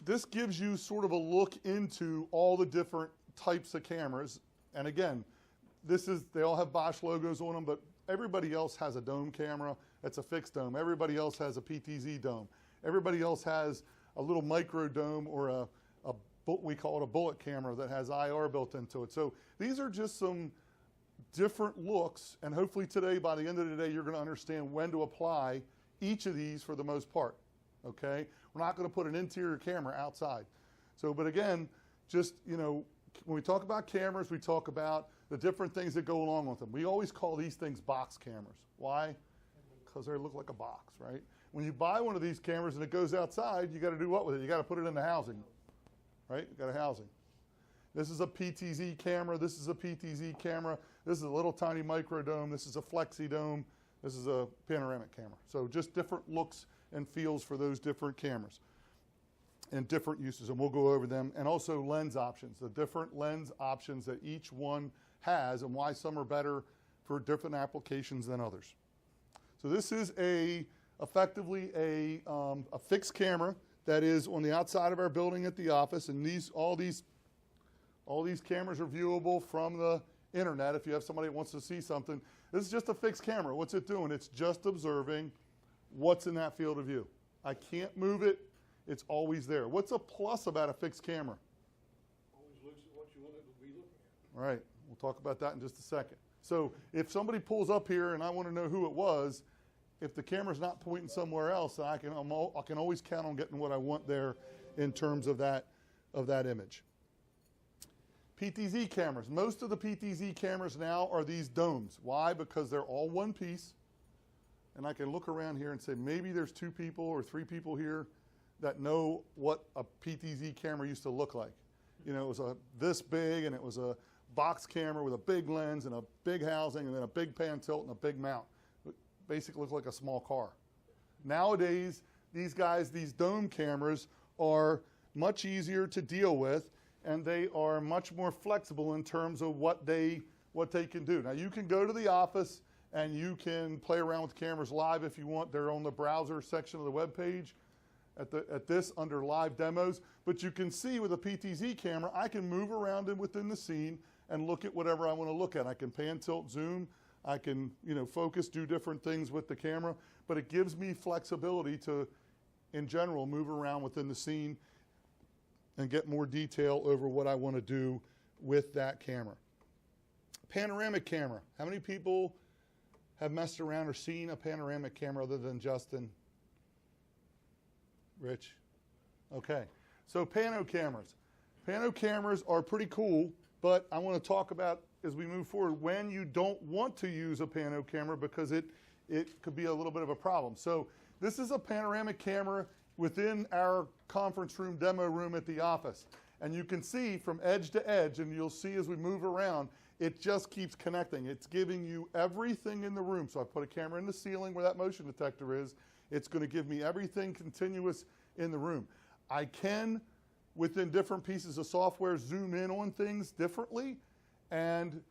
this gives you sort of a look into all the different types of cameras. And again, they all have Bosch logos on them, but everybody else has a dome camera. That's a fixed dome. Everybody else has a PTZ dome. Everybody else has a little micro dome or we call it a bullet camera that has IR built into it. So these are just some different looks, and hopefully today, by the end of the day, you're going to understand when to apply each of these for the most part, okay? We're not going to put an interior camera outside. So, but again, just, you know, when we talk about cameras, we talk about the different things that go along with them. We always call these things box cameras. Why? Because they look like a box, right? When you buy one of these cameras and it goes outside, you got to do what with it? You got to put it in the housing, right? You got a housing. This is a PTZ camera. This is a PTZ camera. This is a little tiny micro dome. This is a flexi dome. This is a panoramic camera. So just different looks and feels for those different cameras and different uses, and we'll go over them. And also lens options, the different lens options that each one has and why some are better for different applications than others. So this is effectively a fixed camera that is on the outside of our building at the office, and all these cameras are viewable from the internet if you have somebody that wants to see something. This is just a fixed camera. What's it doing? It's just observing what's in that field of view. I can't move it. It's always there. What's a plus about a fixed camera? Always looks at what you want it to be looking at. All right. We'll talk about that in just a second. So if somebody pulls up here and I want to know who it was, if the camera's not pointing somewhere else, then I can always count on getting what I want there in terms of that image. PTZ cameras. Most of the PTZ cameras now are these domes. Why? Because they're all one piece. And I can look around here and say maybe there's 2 people or 3 people here that know what a PTZ camera used to look like. You know, it was this big, and it was a box camera with a big lens and a big housing and then a big pan tilt and a big mount. It basically looked like a small car. Nowadays, these dome cameras are much easier to deal with, and they are much more flexible in terms of what they can do. Now, you can go to the office and you can play around with cameras live if you want. They're on the browser section of the web page at this under live demos. But you can see with a PTZ camera, I can move around within the scene and look at whatever I want to look at. I can pan, tilt, zoom. I can, focus, do different things with the camera. But it gives me flexibility to, in general, move around within the scene and get more detail over what I want to do with that camera. Panoramic camera. How many people have messed around or seen a panoramic camera other than Justin? Rich? Okay. So pano cameras. Pano cameras are pretty cool, but I want to talk about, as we move forward, when you don't want to use a pano camera because it could be a little bit of a problem. So this is a panoramic camera within our conference room, demo room at the office. And you can see from edge to edge, and you'll see as we move around, it just keeps connecting. It's giving you everything in the room. So I put a camera in the ceiling where that motion detector is. It's going to give me everything continuous in the room. I can, within different pieces of software, zoom in on things differently, and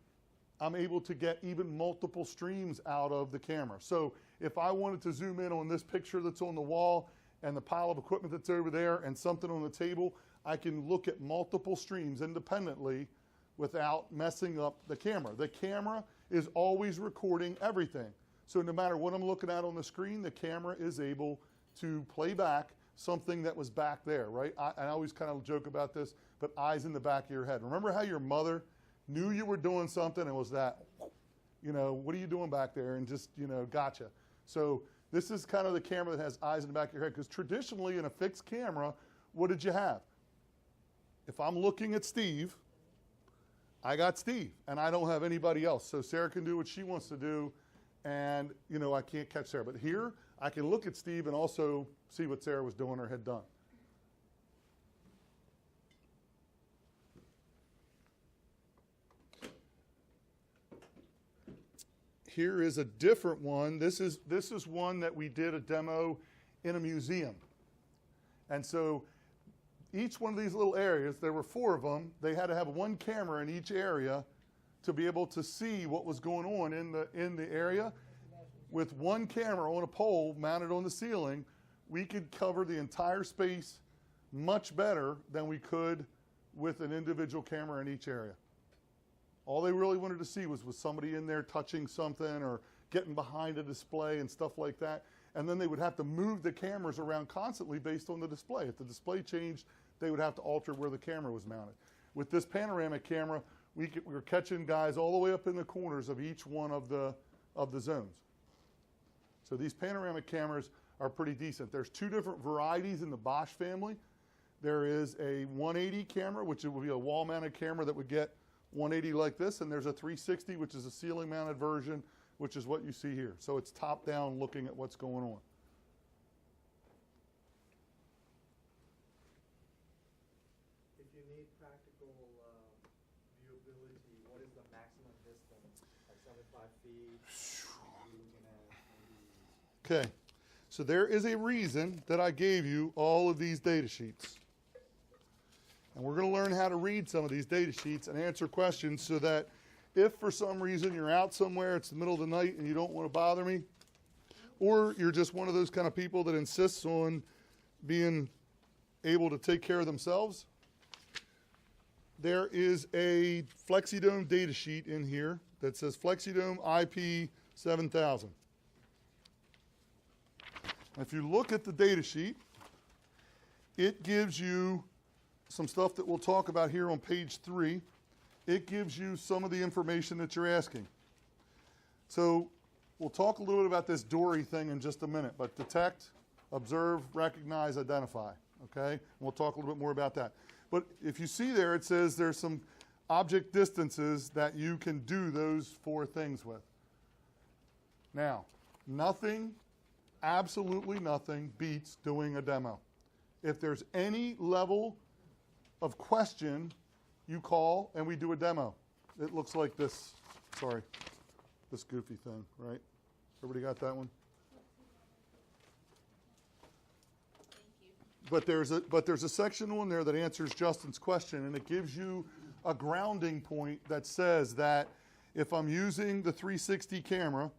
I'm able to get even multiple streams out of the camera. So if I wanted to zoom in on this picture that's on the wall and the pile of equipment that's over there and something on the table, I can look at multiple streams independently without messing up the camera. The camera is always recording everything. So no matter what I'm looking at on the screen, the camera is able to play back something that was back there, right? I always kind of joke about this, but eyes in the back of your head. Remember how your mother knew you were doing something and was that, what are you doing back there? And just, gotcha. So this is kind of the camera that has eyes in the back of your head, because traditionally in a fixed camera, what did you have? If I'm looking at Steve, I got Steve, and I don't have anybody else. So Sarah can do what she wants to do, and, I can't catch Sarah. But here, I can look at Steve and also see what Sarah was doing or had done. Here is a different one. This is one that we did a demo in a museum. And so each one of these little areas, there were 4 of them. They had to have one camera in each area to be able to see what was going on in the area. With one camera on a pole mounted on the ceiling, we could cover the entire space much better than we could with an individual camera in each area. All they really wanted to see was somebody in there touching something or getting behind a display and stuff like that. And then they would have to move the cameras around constantly based on the display. If the display changed, they would have to alter where the camera was mounted. With this panoramic camera, we were catching guys all the way up in the corners of each one of the zones. So these panoramic cameras are pretty decent. There's two different varieties in the Bosch family. There is a 180 camera, which would be a wall-mounted camera that would get 180 like this, and there's a 360, which is a ceiling-mounted version, which is what you see here. So it's top-down looking at what's going on. If you need practical viewability, what is the maximum distance? Like 75 feet? Are you looking at maybe... Okay, so there is a reason that I gave you all of these data sheets. And we're going to learn how to read some of these data sheets and answer questions so that if for some reason you're out somewhere, it's the middle of the night and you don't want to bother me, or you're just one of those kind of people that insists on being able to take care of themselves, there is a FlexiDome data sheet in here that says FlexiDome IP 7000. If you look at the data sheet, it gives you some stuff that we'll talk about here on page 3. It gives you some of the information that you're asking. So we'll talk a little bit about this Dory thing in just a minute, but detect, observe, recognize, identify, okay? And we'll talk a little bit more about that. But if you see there, it says there's some object distances that you can do those 4 things with. Now, nothing, absolutely nothing beats doing a demo. If there's any level of question, you call and we do a demo. It looks like this, sorry, this goofy thing, right? Everybody got that one? Thank you. But there's a section on there that answers Justin's question, and it gives you a grounding point that says that if I'm using the 360 camera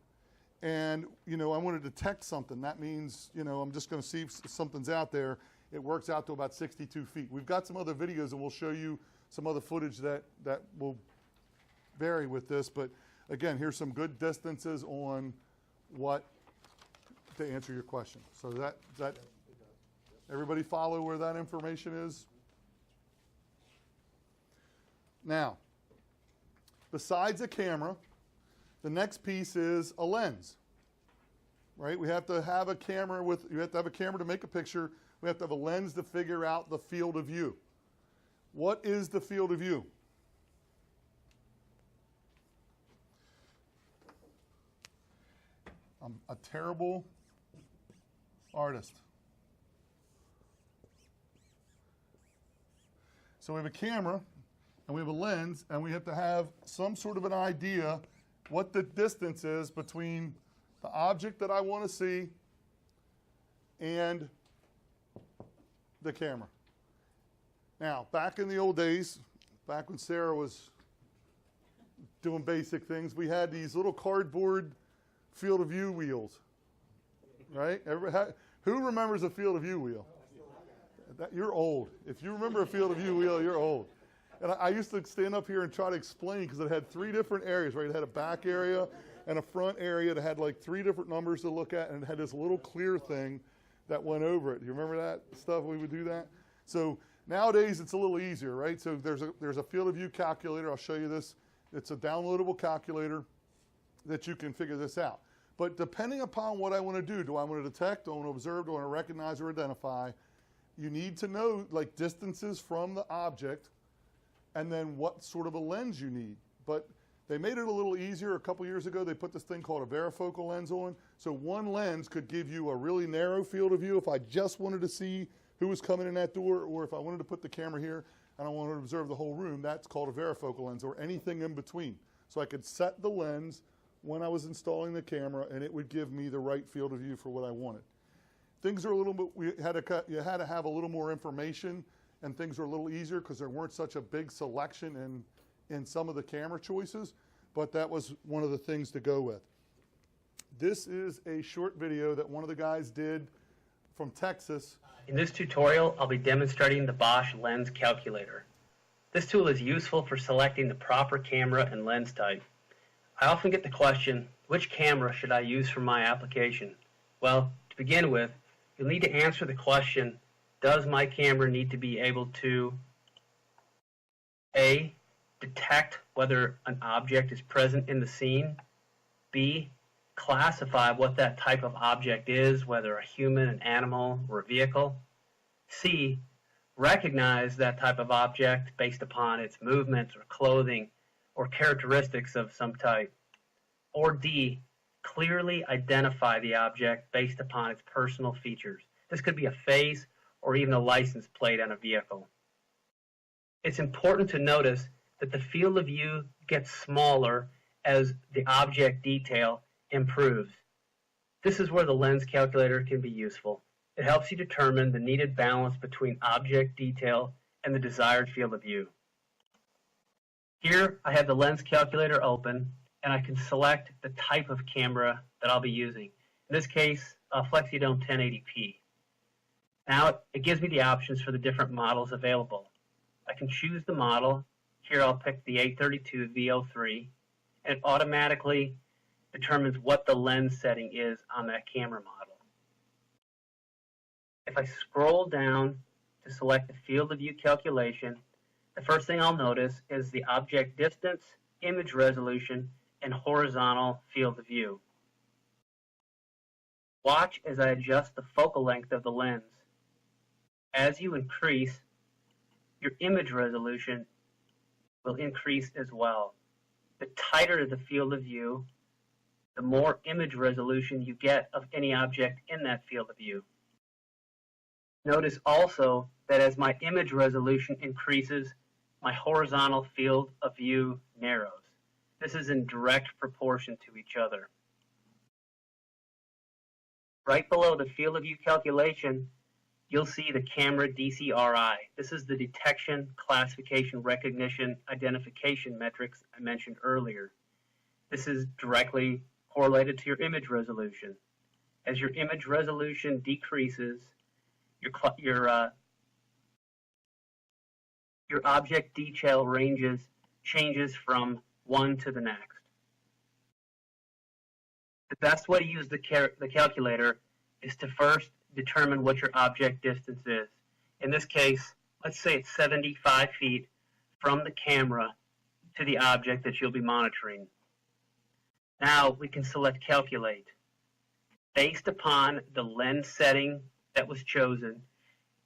and I want to detect something, that means I'm just going to see if something's out there. It works out to about 62 feet. We've got some other videos, and we'll show you some other footage that will vary with this. But again, here's some good distances on what to answer your question. So that everybody follow where that information is? Now, besides a camera, the next piece is a lens. Right? We have to have a camera you have to have a camera to make a picture. We have to have a lens to figure out the field of view. What is the field of view? I'm a terrible artist. So we have a camera, and we have a lens, and we have to have some sort of an idea what the distance is between the object that I want to see and the camera. Now, back in the old days, back when Sarah was doing basic things, we had these little cardboard field of view wheels, right? Who remembers a field of view wheel? You're old. If you remember a field of view wheel, you're old. And I used to stand up here and try to explain because it had 3 different areas, right? It had a back area and a front area that had like 3 different numbers to look at, and it had this little clear thing that went over it. Do you remember that stuff? We would do that. So nowadays it's a little easier, right? So there's a field of view calculator. I'll show you this. It's a downloadable calculator that you can figure this out. But depending upon what I want to do I want to detect, do I want to observe, do I want to recognize or identify, you need to know like distances from the object and then what sort of a lens you need. But they made it a little easier. A couple years ago, they put this thing called a varifocal lens on. So one lens could give you a really narrow field of view if I just wanted to see who was coming in that door, or if I wanted to put the camera here and I wanted to observe the whole room, that's called a varifocal lens, or anything in between. So I could set the lens when I was installing the camera, and it would give me the right field of view for what I wanted. Things are a little bit, you had to have a little more information, and things were a little easier because there weren't such a big selection in some of the camera choices, but that was one of the things to go with. This is a short video that one of the guys did from Texas. In this tutorial, I'll be demonstrating the Bosch lens calculator. This tool is useful for selecting the proper camera and lens type. I often get the question, which camera should I use for my application? Well, to begin with, you'll need to answer the question, does my camera need to be able to A, detect whether an object is present in the scene, B, classify what that type of object is, whether a human, an animal, or a vehicle, C, recognize that type of object based upon its movements or clothing or characteristics of some type, or D, clearly identify the object based upon its personal features. This could be a face or even a license plate on a vehicle. It's important to notice that the field of view gets smaller as the object detail improves. This is where the lens calculator can be useful. It helps you determine the needed balance between object detail and the desired field of view. Here I have the lens calculator open and I can select the type of camera that I'll be using. In this case, a Flexidome 1080p. Now it gives me the options for the different models available. I can choose the model. Here I'll pick the 832 VO3, and it automatically determines what the lens setting is on that camera model. If I scroll down to select the field of view calculation, the first thing I'll notice is the object distance, image resolution, and horizontal field of view. Watch as I adjust the focal length of the lens. As you increase, your image resolution will increase as well. The tighter the field of view, the more image resolution you get of any object in that field of view. Notice also that as my image resolution increases, my horizontal field of view narrows. This is in direct proportion to each other. Right below the field of view calculation, you'll see the camera DCRI. This is the detection, classification, recognition, identification metrics I mentioned earlier. This is directly correlated to your image resolution. As your image resolution decreases, your object detail changes from one to the next. The best way to use the calculator is to first determine what your object distance is. In this case, let's say it's 75 feet from the camera to the object that you'll be monitoring. Now we can select Calculate. Based upon the lens setting that was chosen,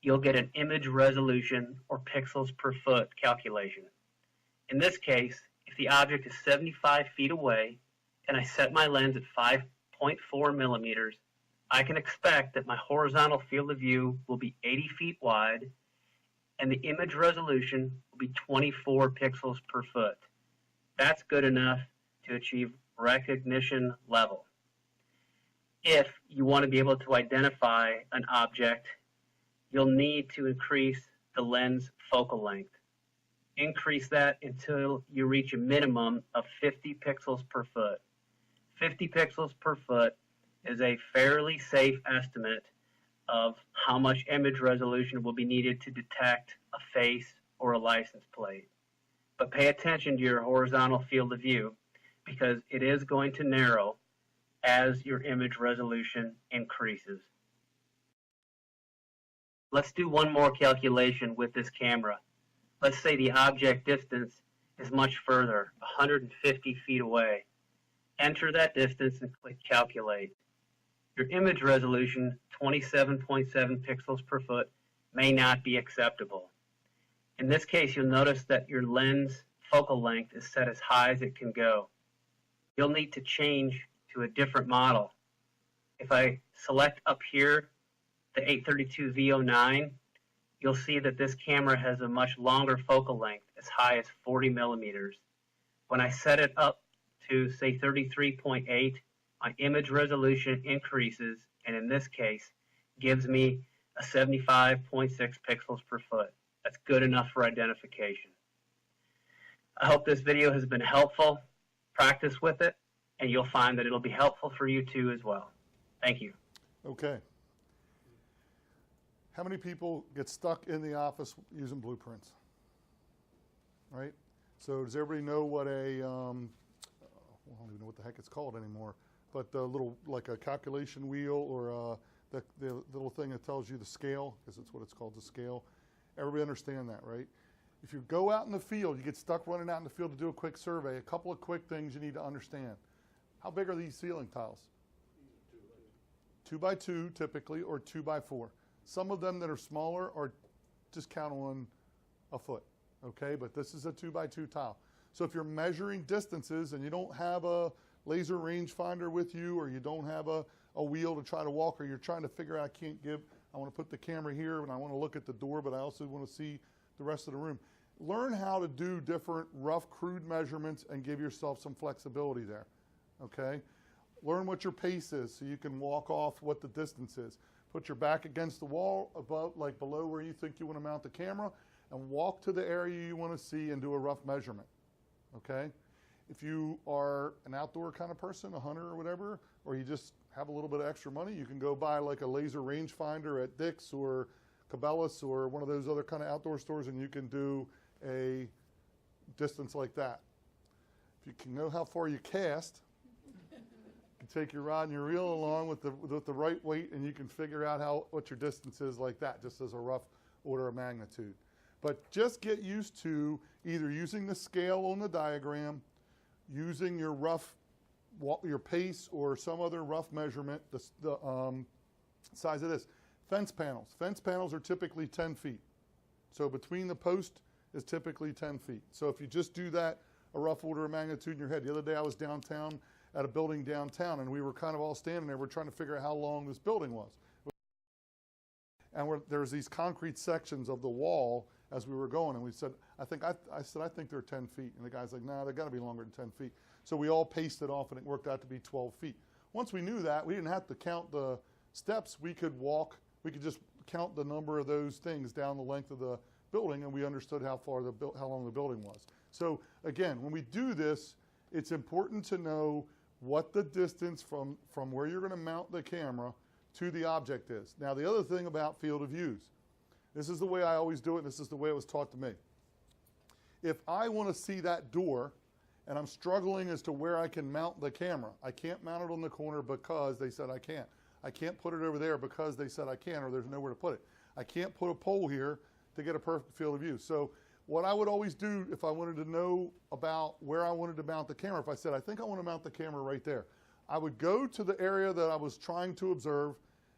you'll get an image resolution or pixels per foot calculation. In this case, if the object is 75 feet away and I set my lens at 5.4 millimeters, I can expect that my horizontal field of view will be 80 feet wide and the image resolution will be 24 pixels per foot. That's good enough to achieve recognition level. If you want to be able to identify an object, you'll need to increase the lens focal length. Increase that until you reach a minimum of 50 pixels per foot. 50 pixels per foot is a fairly safe estimate of how much image resolution will be needed to detect a face or a license plate. But pay attention to your horizontal field of view because it is going to narrow as your image resolution increases. Let's do one more calculation with this camera. Let's say the object distance is much further, 150 feet away. Enter that distance and click Calculate. Your image resolution, 27.7 pixels per foot, may not be acceptable. In this case, you'll notice that your lens focal length is set as high as it can go. You'll need to change to a different model. If I select up here the 832 VO9, you'll see that this camera has a much longer focal length, as high as 40 millimeters. When I set it up to, say, 33.8, my image resolution increases, and in this case, gives me a 75.6 pixels per foot. That's good enough for identification. I hope this video has been helpful. Practice with it, and you'll find that it'll be helpful for you too as well. Thank you. Okay. How many people get stuck in the office using blueprints? Right? So does everybody know what a, well, I don't even know what the heck it's called anymore, but the little, like a calculation wheel or the little thing that tells you the scale, because it's what it's called, the scale. Everybody understand that, right? If you go out in the field, you get stuck running out in the field to do a quick survey, a couple of quick things you need to understand. How big are these ceiling tiles? 2 by 2 typically, or 2 by 4. Some of them that are smaller are just count on a foot, okay? But this is a 2 by 2 tile. So if you're measuring distances and you don't have a laser rangefinder with you, or you don't have a wheel to try to walk, or you're trying to figure out, I want to put the camera here and I want to look at the door, but I also want to see the rest of the room. Learn how to do different rough, crude measurements and give yourself some flexibility there, okay? Learn what your pace is so you can walk off what the distance is. Put your back against the wall, above, like below where you think you want to mount the camera, and walk to the area you want to see and do a rough measurement, okay? If you are an outdoor kind of person, a hunter or whatever, or you just have a little bit of extra money, you can go buy like a laser rangefinder at Dick's or Cabela's or one of those other kind of outdoor stores, and you can do a distance like that. If you can know how far you cast, you can take your rod and your reel along with the right weight, and you can figure out what your distance is like that, just as a rough order of magnitude. But just get used to either using the scale on the diagram, using your your pace or some other rough measurement, the size of this. Fence panels. Fence panels are typically 10 feet. So between the post is typically 10 feet. So if you just do that, a rough order of magnitude in your head. The other day I was downtown at a building downtown, and we were kind of all standing there. We're trying to figure out how long this building was. And there's these concrete sections of the wall as we were going, and we said, I think they're 10 feet. And the guy's like, no, they've got to be longer than 10 feet. So we all paced it off, and it worked out to be 12 feet. Once we knew that, we didn't have to count the steps. We could just count the number of those things down the length of the building, and we understood how long the building was. So again, when we do this, it's important to know what the distance from where you're going to mount the camera to the object is. Now, the other thing about field of views, this is the way I always do it, and this is the way it was taught to me. If I want to see that door, and I'm struggling as to where I can mount the camera, I can't mount it on the corner because they said I can't. I can't put it over there because they said I can, or there's nowhere to put it. I can't put a pole here to get a perfect field of view. So what I would always do if I wanted to know about where I wanted to mount the camera, if I said, I think I want to mount the camera right there, I would go to the area that I was trying to observe,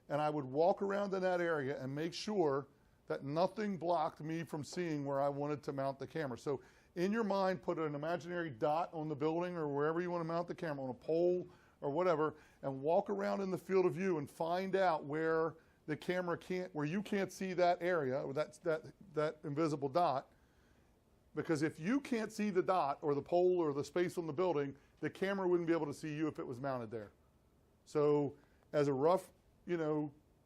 and I would walk around in that area and make sure that nothing blocked me from seeing where I wanted to mount the camera. So in your mind, put an imaginary dot on the building or wherever you want to mount the camera, on a pole or whatever, and walk around in the field of view and find out where the camera where you can't see that area, or that invisible dot. Because if you can't see the dot or the pole or the space on the building, the camera wouldn't be able to see you if it was mounted there. So as a rough,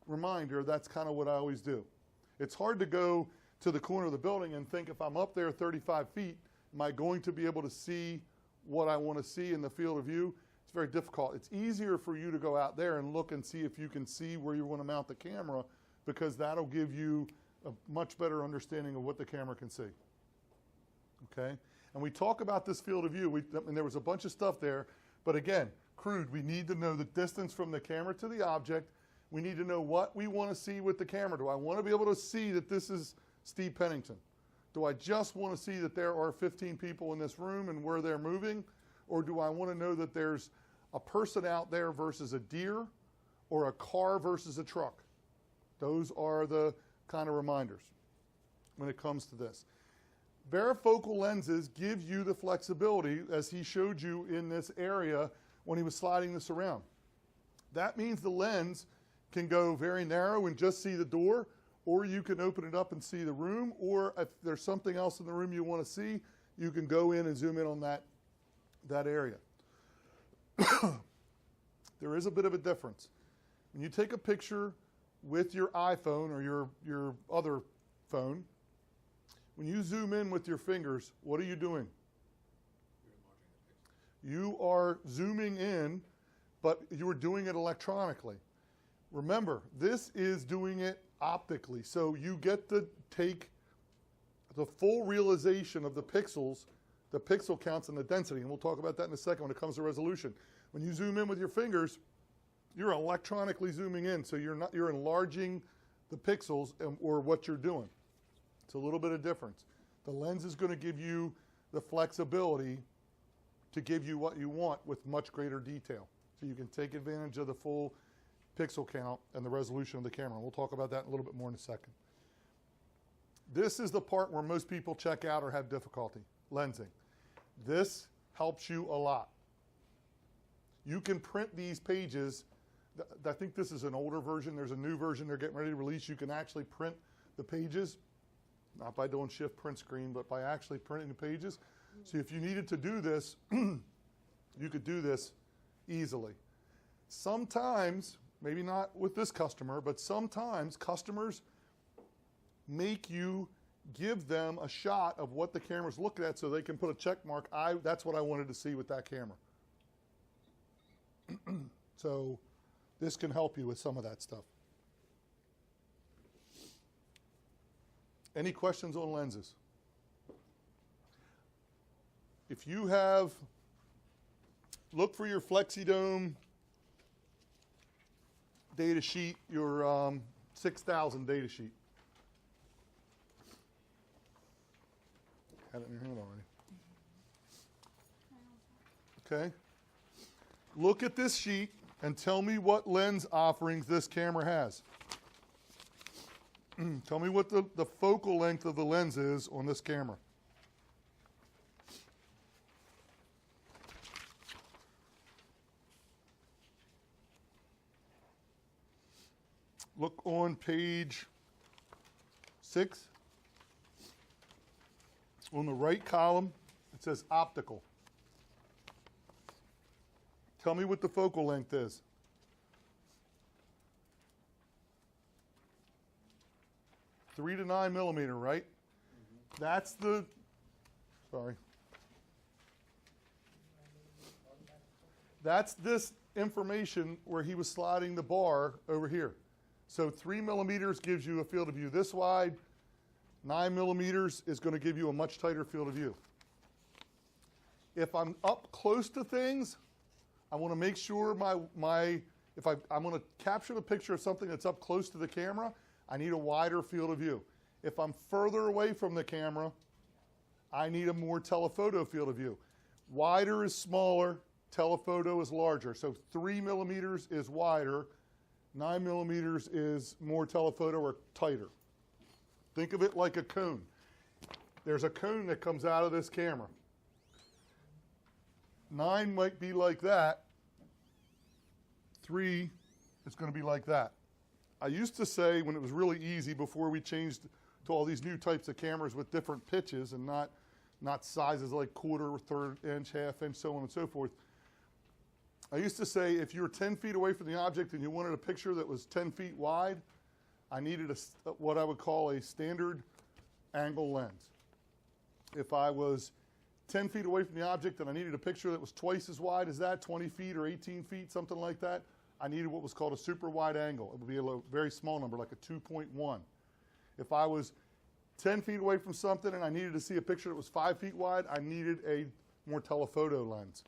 reminder, that's kind of what I always do. It's hard to go to the corner of the building and think, if I'm up there 35 feet, am I going to be able to see what I want to see in the field of view? It's very difficult. It's easier for you to go out there and look and see if you can see where you want to mount the camera, because that'll give you a much better understanding of what the camera can see. Okay? And we talk about this field of view, and there was a bunch of stuff there, but again, crude, we need to know the distance from the camera to the object. We need to know what we want to see with the camera. Do I want to be able to see that this is Steve Pennington? Do I just want to see that there are 15 people in this room and where they're moving? Or do I want to know that there's a person out there versus a deer, or a car versus a truck? Those are the kind of reminders when it comes to this. Varifocal lenses give you the flexibility, as he showed you in this area when he was sliding this around. That means the lens can go very narrow and just see the door, or you can open it up and see the room, or if there's something else in the room you want to see, you can go in and zoom in on that area. There is a bit of a difference. When you take a picture with your iPhone or your other phone, when you zoom in with your fingers, what are you doing? You are zooming in, but you are doing it electronically. Remember, this is doing it optically. So you get to take the full realization of the pixels, the pixel counts and the density, and we'll talk about that in a second when it comes to resolution. When you zoom in with your fingers, you're electronically zooming in, so you're enlarging the pixels or what you're doing. It's a little bit of difference. The lens is going to give you the flexibility to give you what you want with much greater detail. So you can take advantage of the full pixel count and the resolution of the camera. We'll talk about that a little bit more in a second. This is the part where most people check out or have difficulty, lensing. This helps you a lot. You can print these pages. I think this is an older version. There's a new version they're getting ready to release. You can actually print the pages, not by doing shift print screen, but by actually printing the pages. So if you needed to do this, you could do this easily. Sometimes, maybe not with this customer, but sometimes customers make you give them a shot of what the camera's looking at so they can put a check mark. That's what I wanted to see with that camera. So this can help you with some of that stuff. Any questions on lenses? If you have, look for your FlexiDome data sheet, your 6000 data sheet. Had it in your hand already. Okay. Look at this sheet and tell me what lens offerings this camera has. Tell me what the focal length of the lens is on this camera. Look on page 6. On the right column, it says optical. Tell me what the focal length is. Mm-hmm. 3 to 9 millimeter, right? Mm-hmm. That's the, sorry. That's this information where he was sliding the bar over here. So 3 millimeters gives you a field of view this wide. 9 millimeters is going to give you a much tighter field of view. If I'm up close to things, I want to make sure I'm going to capture the picture of something that's up close to the camera, I need a wider field of view. If I'm further away from the camera, I need a more telephoto field of view. Wider is smaller, telephoto is larger. So 3 millimeters is wider, 9 millimeters is more telephoto or tighter. Think of it like a cone. There's a cone that comes out of this camera. 9 might be like that. 3 is going to be like that. I used to say when it was really easy before we changed to all these new types of cameras with different pitches and not sizes like quarter, third inch, half inch, so on and so forth. I used to say if you were 10 feet away from the object and you wanted a picture that was 10 feet wide, I needed what I would call a standard angle lens. If I was 10 feet away from the object and I needed a picture that was twice as wide as that, 20 feet or 18 feet, something like that, I needed what was called a super wide angle. It would be a very small number, like a 2.1. If I was 10 feet away from something and I needed to see a picture that was 5 feet wide, I needed a more telephoto lens.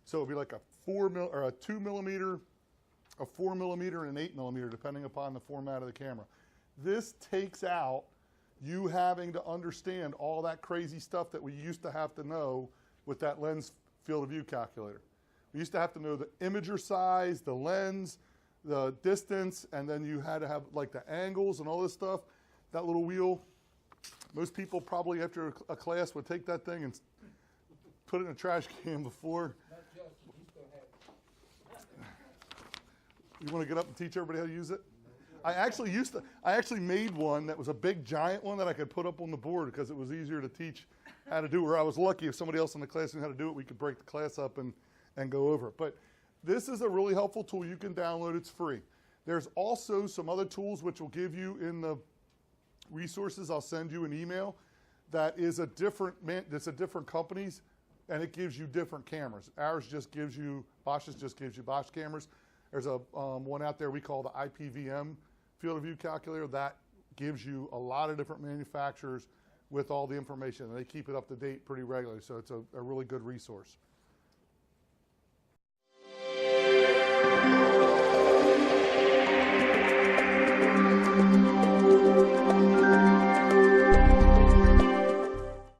So it would be like a 2 millimeter, a 4 millimeter, and an 8 millimeter, depending upon the format of the camera. This takes out you having to understand all that crazy stuff that we used to have to know with that lens field of view calculator. We used to have to know the imager size, the lens, the distance, and then you had to have like the angles and all this stuff. That little wheel, most people probably after a class would take that thing and put it in a trash can before. Not just, you still have. You want to get up and teach everybody how to use it? I actually made one that was a big giant one that I could put up on the board because it was easier to teach how to do it. Or I was lucky if somebody else in the class knew how to do it, we could break the class up and go over it. But this is a really helpful tool. You can download, it's free. There's also some other tools which will give you in the resources, I'll send you an email, that is a different companies, and it gives you different cameras. Ours just gives you, Bosch's just gives you Bosch cameras. There's a one out there we call the IPVM field of view calculator, that gives you a lot of different manufacturers with all the information. They keep it up to date pretty regularly, so it's a really good resource.